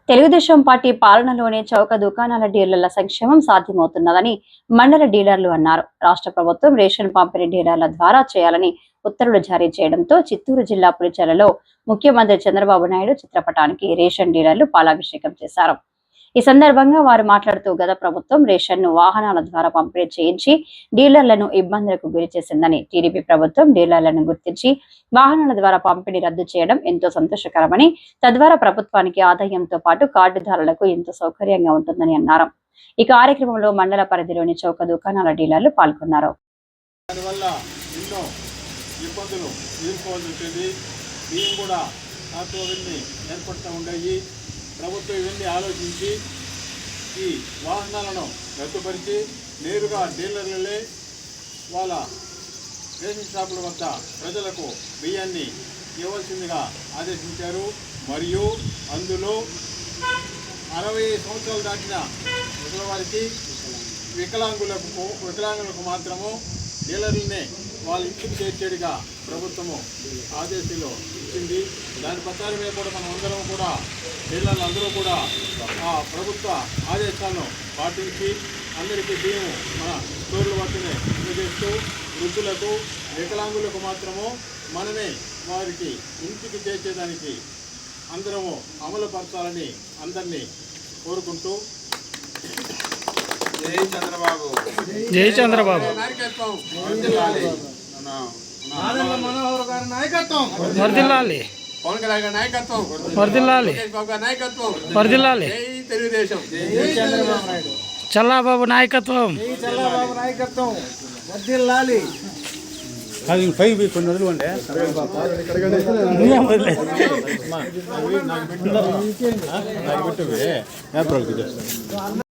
Telugu Desam party పాలనలోనే చౌక దుకాణాల డీలర్ల సంక్షేమం సాధ్యమవుతున్నదని మండల డీలర్లు అన్నారు. రాష్ట్ర ప్రభుత్వం రేషన్ పంపిణీ డీలర్ల ద్వారా చేయాలని ఉత్తర్వులు జారీ చేయడంతో చిత్తూరు జిల్లా పులిచెర్లలో ముఖ్యమంత్రి చంద్రబాబు నాయుడు చిత్రపటానికి రేషన్ డీలర్లు పాలాభిషేకం చేశారు. ఈ సందర్భంగా వారు మాట్లాడుతూ గత ప్రభుత్వం రేషన్ను వాహనాల ద్వారా పంపిణీ చేయించి డీలర్లను ఇబ్బందులకు గురి చేసిందని, టీడీపీ ప్రభుత్వం డీలర్లను గుర్తించి వాహనాల ద్వారా పంపిణీ రద్దు చేయడం ఎంతో సంతోషకరమని, తద్వారా ప్రభుత్వానికి ఆదాయంతో పాటు కార్డుదారులకు ఎంతో సౌకర్యంగా ఉంటుందని అన్నారు. ఈ కార్యక్రమంలో మండల పరిధిలోని చౌక దుకాణాల డీలర్లు పాల్గొన్నారు. ప్రభుత్వం ఇవన్నీ ఆలోచించి ఈ వాహనాలను రద్దుపరిచి నేరుగా డీలర్లే వాళ్ళ రేషన్ షాపుల వద్ద ప్రజలకు బియ్యాన్ని ఇవ్వాల్సిందిగా ఆదేశించారు. మరియు అందులో 60 సంవత్సరాలు దాటిన ముసలివారికి వికలాంగులకు మాత్రము డీలర్లనే వాళ్ళ ఇంటికి చేర్చేడిగా ప్రభుత్వము ఆదేశాలు ఇచ్చింది. దాని ప్రకారమే కూడా మనం అందరం కూడా డీలర్లు అందరూ కూడా ఆ ప్రభుత్వ ఆదేశాలను పాటించి అందరికీ బియ్యం మన స్టోర్ల వద్దనే అందజేస్తూ వృద్ధులకు వికలాంగులకు మాత్రము మనమే వారికి ఇంటికి చేర్చేదానికి అందరము అమలుపరచాలని అందరినీ కోరుకుంటూ జై చంద్రబాబు, జై చంద్రబాబు నాయకత్వం మనోహర్ గారి నాయకత్వం వర్ధిల్లాలి, పవన్ కళ్యాణ్ గారి నాయకత్వం వర్ధిల్లాలి, బాబు గారి నాయకత్వం వర్ధిల్లాలి, జై తెలుగుదేశం, జై చంద్రబాబు నాయుడు, చల్లాబాబు నాయకత్వం, జై చల్లాబాబు నాయకత్వం వర్ధిల్లాలి. అది 5 కొన్ని వదులుకోండి. నాకు పెట్టు